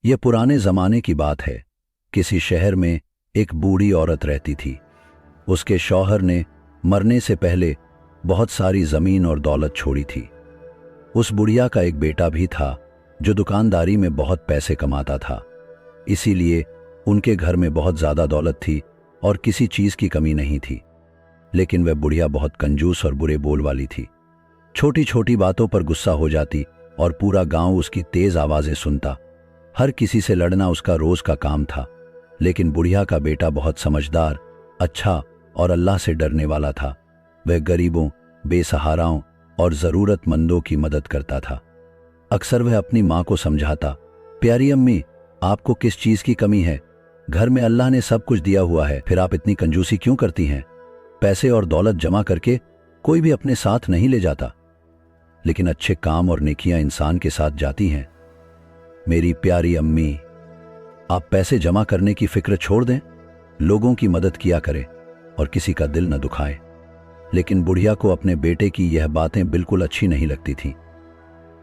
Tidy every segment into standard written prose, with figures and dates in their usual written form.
यह पुराने जमाने की बात है। किसी शहर में एक बूढ़ी औरत रहती थी। उसके शौहर ने मरने से पहले बहुत सारी जमीन और दौलत छोड़ी थी। उस बुढ़िया का एक बेटा भी था जो दुकानदारी में बहुत पैसे कमाता था। इसीलिए उनके घर में बहुत ज्यादा दौलत थी और किसी चीज की कमी नहीं थी। लेकिन वह बुढ़िया बहुत कंजूस और बुरे बोल वाली थी। छोटी छोटी बातों पर गुस्सा हो जाती और पूरा गांव उसकी तेज आवाजें सुनता। हर किसी से लड़ना उसका रोज का काम था। लेकिन बुढ़िया का बेटा बहुत समझदार, अच्छा और अल्लाह से डरने वाला था। वह गरीबों, बेसहाराओं और जरूरतमंदों की मदद करता था। अक्सर वह अपनी माँ को समझाता, प्यारी अम्मी, आपको किस चीज की कमी है? घर में अल्लाह ने सब कुछ दिया हुआ है, फिर आप इतनी कंजूसी क्यों करती हैं? पैसे और दौलत जमा करके कोई भी अपने साथ नहीं ले जाता, लेकिन अच्छे काम और नेकियां इंसान के साथ जाती हैं। मेरी प्यारी अम्मी, आप पैसे जमा करने की फिक्र छोड़ दें, लोगों की मदद किया करें और किसी का दिल न दुखाएं। लेकिन बुढ़िया को अपने बेटे की यह बातें बिल्कुल अच्छी नहीं लगती थीं।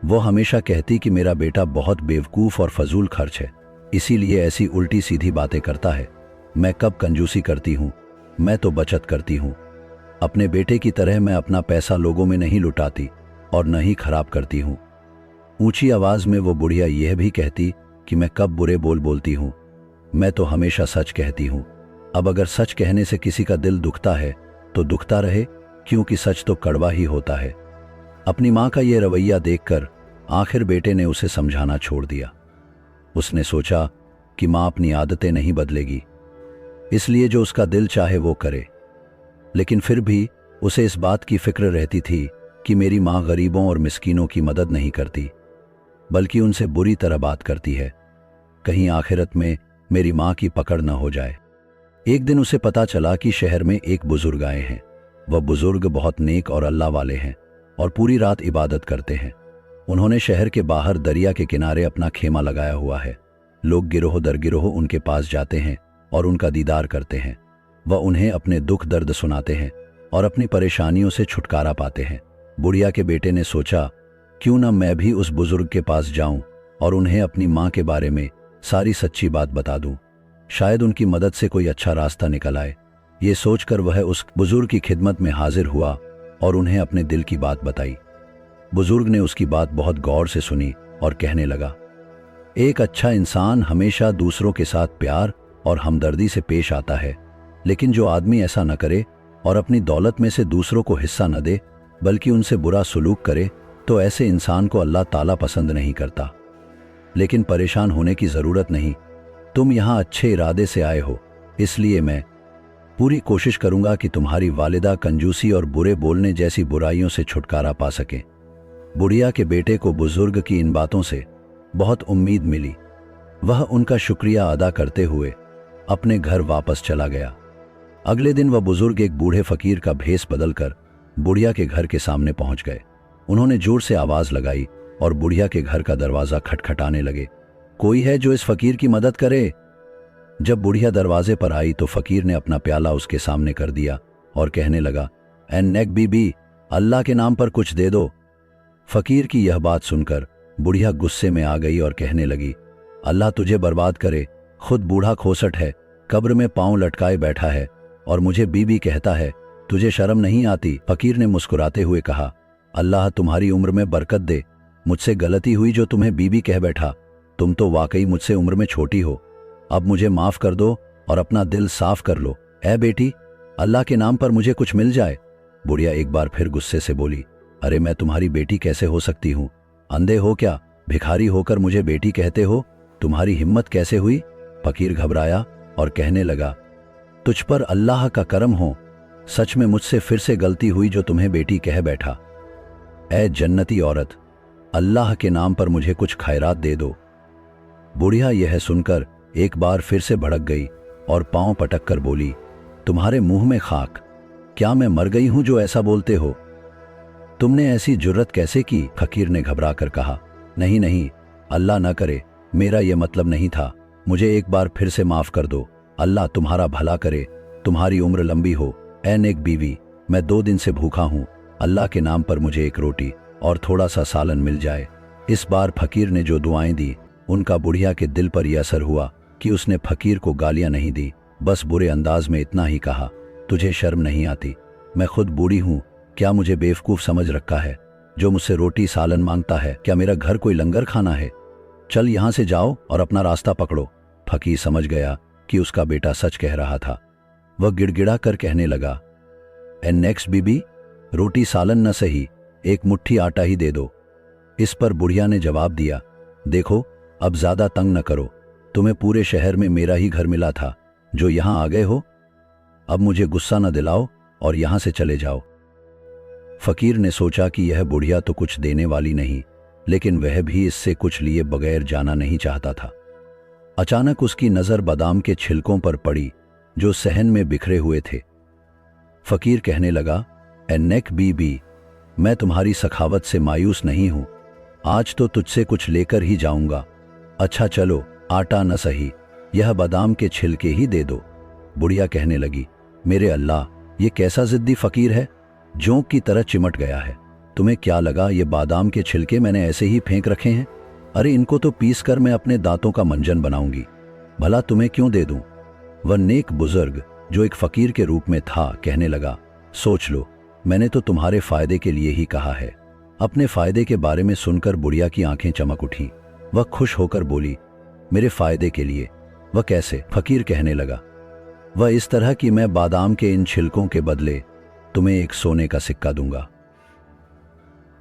वो हमेशा कहती कि मेरा बेटा बहुत बेवकूफ और फजूल खर्च है, इसीलिए ऐसी उल्टी सीधी बातें करता है। मैं कब कंजूसी करती हूँ? मैं तो बचत करती हूँ। अपने बेटे की तरह मैं अपना पैसा लोगों में नहीं लुटाती और न ही खराब करती हूँ। ऊंची आवाज में वो बुढ़िया यह भी कहती कि मैं कब बुरे बोल बोलती हूँ, मैं तो हमेशा सच कहती हूँ। अब अगर सच कहने से किसी का दिल दुखता है तो दुखता रहे, क्योंकि सच तो कड़वा ही होता है। अपनी माँ का यह रवैया देखकर आखिर बेटे ने उसे समझाना छोड़ दिया। उसने सोचा कि माँ अपनी आदतें नहीं बदलेगी, इसलिए जो उसका दिल चाहे वो करे। लेकिन फिर भी उसे इस बात की फिक्र रहती थी कि मेरी माँ गरीबों और मिस्कीनों की मदद नहीं करती, बल्कि उनसे बुरी तरह बात करती है। कहीं आखिरत में मेरी माँ की पकड़ न हो जाए। एक दिन उसे पता चला कि शहर में एक बुजुर्ग आए हैं। वह बुजुर्ग बहुत नेक और अल्लाह वाले हैं और पूरी रात इबादत करते हैं। उन्होंने शहर के बाहर दरिया के किनारे अपना खेमा लगाया हुआ है। लोग गिरोह दर गिरोह उनके पास जाते हैं और उनका दीदार करते हैं। वह उन्हें अपने दुख दर्द सुनाते हैं और अपनी परेशानियों से छुटकारा पाते हैं। बुढ़िया के बेटे ने सोचा, क्यों न मैं भी उस बुजुर्ग के पास जाऊं और उन्हें अपनी माँ के बारे में सारी सच्ची बात बता दूं। शायद उनकी मदद से कोई अच्छा रास्ता निकल आए। ये सोचकर वह उस बुजुर्ग की खिदमत में हाजिर हुआ और उन्हें अपने दिल की बात बताई। बुजुर्ग ने उसकी बात बहुत गौर से सुनी और कहने लगा, एक अच्छा इंसान हमेशा दूसरों के साथ प्यार और हमदर्दी से पेश आता है, लेकिन जो आदमी ऐसा न करे और अपनी दौलत में से दूसरों को हिस्सा न दे, बल्कि उनसे बुरा सुलूक करे, तो ऐसे इंसान को अल्लाह ताला पसंद नहीं करता। लेकिन परेशान होने की जरूरत नहीं, तुम यहाँ अच्छे इरादे से आए हो, इसलिए मैं पूरी कोशिश करूंगा कि तुम्हारी वालिदा कंजूसी और बुरे बोलने जैसी बुराइयों से छुटकारा पा सके। बुढ़िया के बेटे को बुजुर्ग की इन बातों से बहुत उम्मीद मिली। वह उनका शुक्रिया अदा करते हुए अपने घर वापस चला गया। अगले दिन वह बुजुर्ग एक बूढ़े फकीर का भेष बदलकर बुढ़िया के घर के सामने पहुंच गए। उन्होंने जोर से आवाज लगाई और बुढ़िया के घर का दरवाजा खटखटाने लगे। कोई है जो इस फकीर की मदद करे? जब बुढ़िया दरवाजे पर आई तो फकीर ने अपना प्याला उसके सामने कर दिया और कहने लगा, ए नेक बीबी, अल्लाह के नाम पर कुछ दे दो। फकीर की यह बात सुनकर बुढ़िया गुस्से में आ गई और कहने लगी, अल्लाह तुझे बर्बाद करे, खुद बूढ़ा खोसट है, कब्र में पांव लटकाए बैठा है और मुझे बीबी कहता है, तुझे शर्म नहीं आती? फकीर ने मुस्कुराते हुए कहा, अल्लाह तुम्हारी उम्र में बरकत दे, मुझसे गलती हुई जो तुम्हें बीबी कह बैठा। तुम तो वाकई मुझसे उम्र में छोटी हो, अब मुझे माफ कर दो और अपना दिल साफ कर लो। ऐ बेटी, अल्लाह के नाम पर मुझे कुछ मिल जाए। बुढ़िया एक बार फिर गुस्से से बोली, अरे मैं तुम्हारी बेटी कैसे हो सकती हूँ? अंधे हो क्या? भिखारी होकर मुझे बेटी कहते हो? तुम्हारी हिम्मत कैसे हुई? फकीर घबराया और कहने लगा, तुझ पर अल्लाह का करम हो, सच में मुझसे फिर से गलती हुई जो तुम्हें बेटी कह बैठा। ऐ जन्नती औरत, अल्लाह के नाम पर मुझे कुछ खैरात दे दो। बुढ़िया यह सुनकर एक बार फिर से भड़क गई और पांव पटक कर बोली, तुम्हारे मुंह में खाक, क्या मैं मर गई हूं जो ऐसा बोलते हो? तुमने ऐसी जुर्रत कैसे की? फकीर ने घबरा कर कहा, नहीं नहीं, अल्लाह न करे, मेरा यह मतलब नहीं था, मुझे एक बार फिर से माफ कर दो। अल्लाह तुम्हारा भला करे, तुम्हारी उम्र लंबी हो। ऐ नेक बीवी, मैं 2 दिन से भूखा हूं, अल्लाह के नाम पर मुझे एक रोटी और थोड़ा सा सालन मिल जाए। इस बार फकीर ने जो दुआएं दी उनका बुढ़िया के दिल पर यह असर हुआ कि उसने फकीर को गालियां नहीं दी, बस बुरे अंदाज में इतना ही कहा, तुझे शर्म नहीं आती? मैं खुद बूढ़ी हूं, क्या मुझे बेवकूफ समझ रखा है जो मुझसे रोटी सालन मांगता है? क्या मेरा घर कोई लंगर खाना है? चल यहां से जाओ और अपना रास्ता पकड़ो। फकीर समझ गया कि उसका बेटा सच कह रहा था। वह गिड़गिड़ा कर कहने लगा, एंड नेक्स्ट बीबी, रोटी सालन न सही, एक मुट्ठी आटा ही दे दो। इस पर बुढ़िया ने जवाब दिया, देखो अब ज्यादा तंग न करो, तुम्हें पूरे शहर में मेरा ही घर मिला था, जो यहां आ गए हो। अब मुझे गुस्सा न दिलाओ और यहां से चले जाओ। फकीर ने सोचा कि यह बुढ़िया तो कुछ देने वाली नहीं, लेकिन वह भी इससे कुछ लिए बगैर जाना नहीं चाहता था। अचानक उसकी नजर बादाम के छिलकों पर पड़ी जो सहन में बिखरे हुए थे। फकीर कहने लगा, ए नेक बीबी, मैं तुम्हारी सखावत से मायूस नहीं हूं, आज तो तुझसे कुछ लेकर ही जाऊंगा। अच्छा चलो, आटा न सही, यह बादाम के छिलके ही दे दो। बुढ़िया कहने लगी, मेरे अल्लाह, ये कैसा जिद्दी फकीर है, जोंक की तरह चिमट गया है। तुम्हें क्या लगा ये बादाम के छिलके मैंने ऐसे ही फेंक रखे हैं? अरे इनको तो पीस कर मैं अपने दांतों का मंजन बनाऊंगी, भला तुम्हें क्यों दे दूं? वह नेक बुजुर्ग जो एक फकीर के रूप में था कहने लगा, सोच लो, मैंने तो तुम्हारे फायदे के लिए ही कहा है। अपने फायदे के बारे में सुनकर बुढ़िया की आंखें चमक उठी। वह खुश होकर बोली, मेरे फायदे के लिए? वह कैसे? फकीर कहने लगा, वह इस तरह कि मैं बादाम के इन छिलकों के बदले तुम्हें एक सोने का सिक्का दूंगा।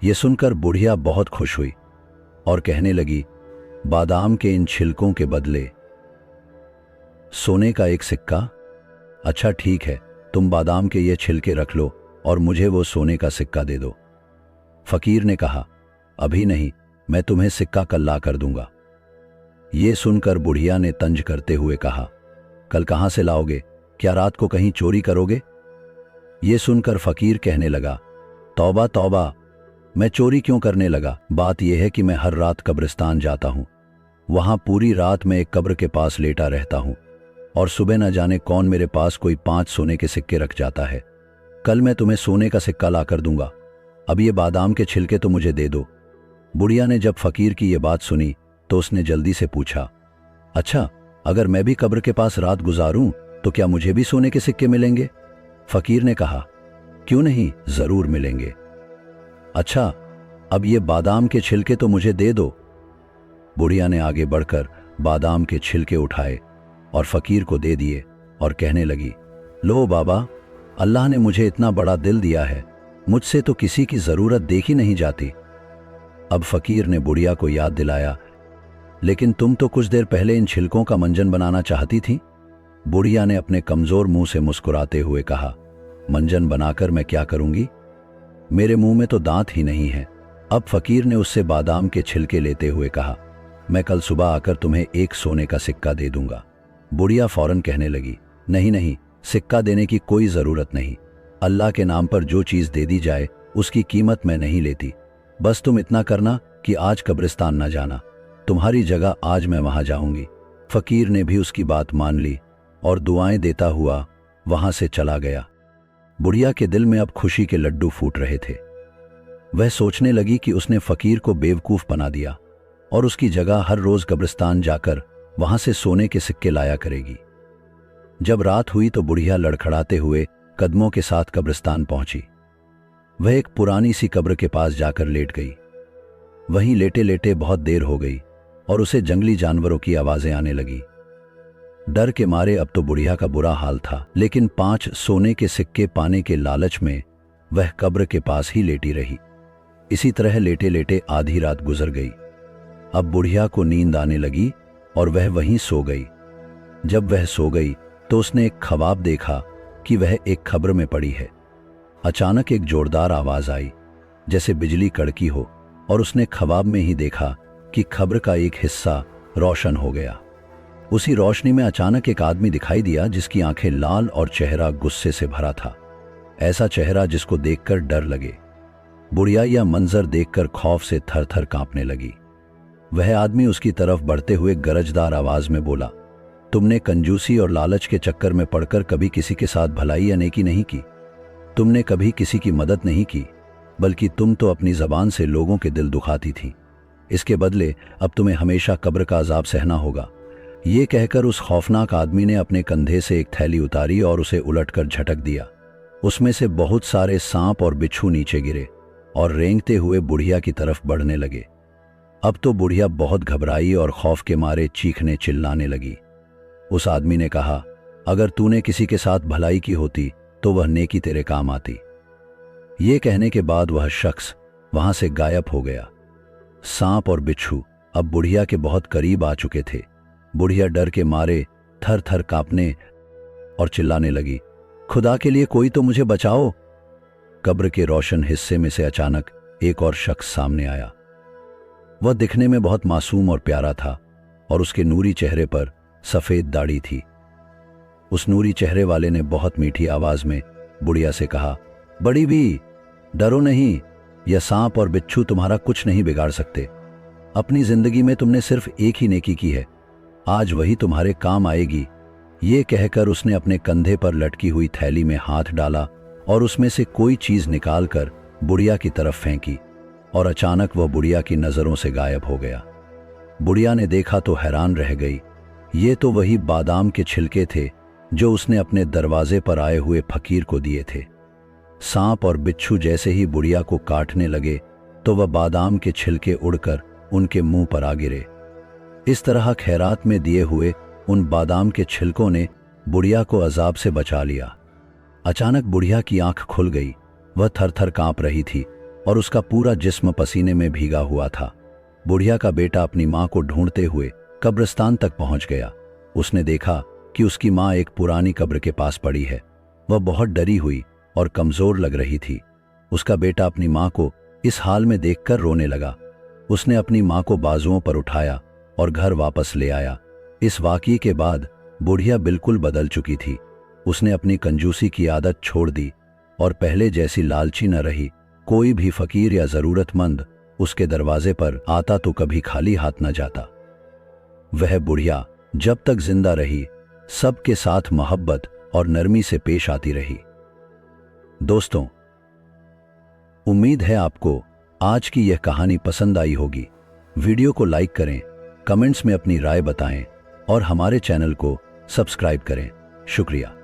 यह सुनकर बुढ़िया बहुत खुश हुई और कहने लगी, बादाम के इन छिलकों के बदले सोने का एक सिक्का? अच्छा ठीक है, तुम बादाम के ये छिलके रख लो और मुझे वो सोने का सिक्का दे दो। फकीर ने कहा, अभी नहीं, मैं तुम्हें सिक्का कल ला कर दूंगा। ये सुनकर बुढ़िया ने तंज करते हुए कहा, कल कहां से लाओगे? क्या रात को कहीं चोरी करोगे? ये सुनकर फकीर कहने लगा, तौबा तौबा, मैं चोरी क्यों करने लगा? बात यह है कि मैं हर रात कब्रिस्तान जाता हूं, वहां पूरी रात मैं एक कब्र के पास लेटा रहता हूं और सुबह न जाने कौन मेरे पास कोई 5 सोने के सिक्के रख जाता है। कल मैं तुम्हें सोने का सिक्का ला कर दूंगा, अब ये बादाम के छिलके तो मुझे दे दो। बुढ़िया ने जब फकीर की ये बात सुनी तो उसने जल्दी से पूछा, अच्छा, अगर मैं भी कब्र के पास रात गुजारूं तो क्या मुझे भी सोने के सिक्के मिलेंगे? फकीर ने कहा, क्यों नहीं, जरूर मिलेंगे। अच्छा, अब ये बादाम के छिलके तो मुझे दे दो। बुढ़िया ने आगे बढ़कर बादाम के छिलके उठाए और फकीर को दे दिए और कहने लगी, लो बाबा, अल्लाह ने मुझे इतना बड़ा दिल दिया है, मुझसे तो किसी की जरूरत देखी नहीं जाती। अब फकीर ने बुढ़िया को याद दिलाया, लेकिन तुम तो कुछ देर पहले इन छिलकों का मंजन बनाना चाहती थी। बुढ़िया ने अपने कमजोर मुंह से मुस्कुराते हुए कहा, मंजन बनाकर मैं क्या करूंगी, मेरे मुंह में तो दांत ही नहीं है। अब फकीर ने उससे बादाम के छिलके लेते हुए कहा, मैं कल सुबह आकर तुम्हें एक सोने का सिक्का दे दूंगा। बुढ़िया फौरन कहने लगी, नहीं नहीं, सिक्का देने की कोई जरूरत नहीं, अल्लाह के नाम पर जो चीज दे दी जाए उसकी कीमत मैं नहीं लेती। बस तुम इतना करना कि आज कब्रिस्तान न जाना, तुम्हारी जगह आज मैं वहां जाऊंगी। फकीर ने भी उसकी बात मान ली और दुआएं देता हुआ वहां से चला गया। बुढ़िया के दिल में अब खुशी के लड्डू फूट रहे थे। वह सोचने लगी कि उसने फकीर को बेवकूफ बना दिया और उसकी जगह हर रोज कब्रिस्तान जाकर वहां से सोने के सिक्के लाया करेगी। जब रात हुई तो बुढ़िया लड़खड़ाते हुए कदमों के साथ कब्रिस्तान पहुंची। वह एक पुरानी सी कब्र के पास जाकर लेट गई। वहीं लेटे लेटे बहुत देर हो गई और उसे जंगली जानवरों की आवाजें आने लगी। डर के मारे अब तो बुढ़िया का बुरा हाल था, लेकिन 5 सोने के सिक्के पाने के लालच में वह कब्र के पास ही लेटी रही। इसी तरह लेटे लेटे आधी रात गुजर गई। अब बुढ़िया को नींद आने लगी और वह वहीं सो गई। जब वह सो गई तो उसने एक ख्वाब देखा कि वह एक खब्र में पड़ी है। अचानक एक जोरदार आवाज आई जैसे बिजली कड़की हो और उसने ख्वाब में ही देखा कि खब्र का एक हिस्सा रोशन हो गया। उसी रोशनी में अचानक एक आदमी दिखाई दिया जिसकी आंखें लाल और चेहरा गुस्से से भरा था, ऐसा चेहरा जिसको देखकर डर लगे। बुढ़िया यह मंजर देखकर खौफ से थर थर कांपने लगी। वह आदमी उसकी तरफ बढ़ते हुए गरजदार आवाज में बोला, तुमने कंजूसी और लालच के चक्कर में पड़कर कभी किसी के साथ भलाई या नेकी नहीं की, तुमने कभी किसी की मदद नहीं की, बल्कि तुम तो अपनी जबान से लोगों के दिल दुखाती थी। इसके बदले अब तुम्हें हमेशा कब्र का अजाब सहना होगा। ये कहकर उस खौफनाक आदमी ने अपने कंधे से एक थैली उतारी और उसे उलटकर झटक दिया। उसमें से बहुत सारे सांप और बिच्छू नीचे गिरे और रेंगते हुए बुढ़िया की तरफ बढ़ने लगे। अब तो बुढ़िया बहुत घबराई और खौफ के मारे चीखने चिल्लाने लगी। उस आदमी ने कहा, अगर तूने किसी के साथ भलाई की होती तो वह नेकी तेरे काम आती। ये कहने के बाद वह शख्स वहां से गायब हो गया। सांप और बिच्छू अब बुढ़िया के बहुत करीब आ चुके थे। बुढ़िया डर के मारे थर थर कांपने और चिल्लाने लगी, खुदा के लिए कोई तो मुझे बचाओ। कब्र के रोशन हिस्से में से अचानक एक और शख्स सामने आया। वह दिखने में बहुत मासूम और प्यारा था और उसके नूरी चेहरे पर सफेद दाढ़ी थी। उस नूरी चेहरे वाले ने बहुत मीठी आवाज में बुढ़िया से कहा, बड़ी भी डरो नहीं, यह सांप और बिच्छू तुम्हारा कुछ नहीं बिगाड़ सकते। अपनी जिंदगी में तुमने सिर्फ एक ही नेकी की है, आज वही तुम्हारे काम आएगी। ये कहकर उसने अपने कंधे पर लटकी हुई थैली में हाथ डाला और उसमें से कोई चीज निकालकर बुढ़िया की तरफ फेंकी और अचानक वह बुढ़िया की नजरों से गायब हो गया। बुढ़िया ने देखा तो हैरान रह गई। ये तो वही बादाम के छिलके थे जो उसने अपने दरवाजे पर आए हुए फकीर को दिए थे। सांप और बिच्छू जैसे ही बुढ़िया को काटने लगे तो वह बादाम के छिलके उड़कर उनके मुंह पर आ गिरे। इस तरह खैरात में दिए हुए उन बादाम के छिलकों ने बुढ़िया को अजाब से बचा लिया। अचानक बुढ़िया की आंख खुल गई। वह थर थर कांप रही थी और उसका पूरा जिस्म पसीने में भीगा हुआ था। बुढ़िया का बेटा अपनी मां को ढूंढते हुए कब्रिस्तान तक पहुंच गया। उसने देखा कि उसकी मां एक पुरानी कब्र के पास पड़ी है। वह बहुत डरी हुई और कमजोर लग रही थी। उसका बेटा अपनी मां को इस हाल में देखकर रोने लगा। उसने अपनी मां को बाजुओं पर उठाया और घर वापस ले आया। इस वाकये के बाद बुढ़िया बिल्कुल बदल चुकी थी। उसने अपनी कंजूसी की आदत छोड़ दी और पहले जैसी लालची न रही। कोई भी फकीर या जरूरतमंद उसके दरवाजे पर आता तो कभी खाली हाथ न जाता। वह बुढ़िया जब तक जिंदा रही सबके साथ मोहब्बत और नरमी से पेश आती रही। दोस्तों, उम्मीद है आपको आज की यह कहानी पसंद आई होगी। वीडियो को लाइक करें, कमेंट्स में अपनी राय बताएं और हमारे चैनल को सब्सक्राइब करें। शुक्रिया।